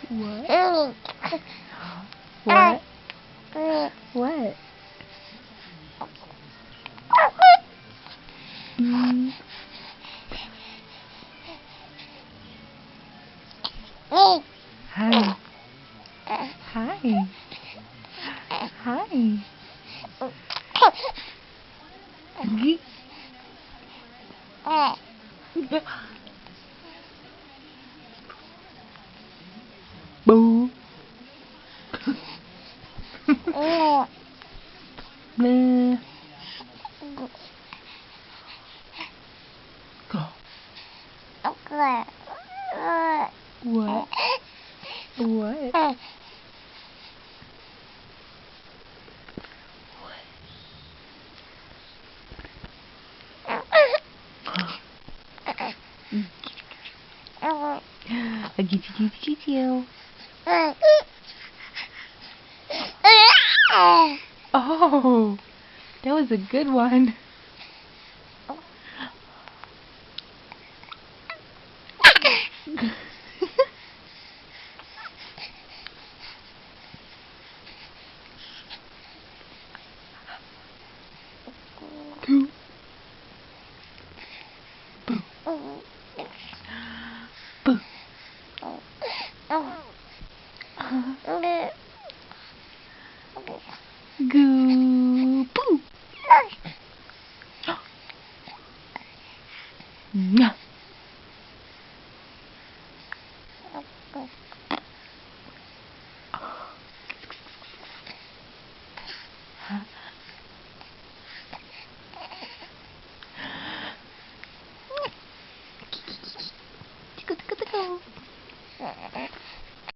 What? What? What? Mm. Hi. Hi. Hi. Gee. Boo. Nah. Go. What? What? I get you. Oh, that was a good one. Boo. Boo. Boo. Goo. Boo. Mwah. Tickle, tickle, tickle.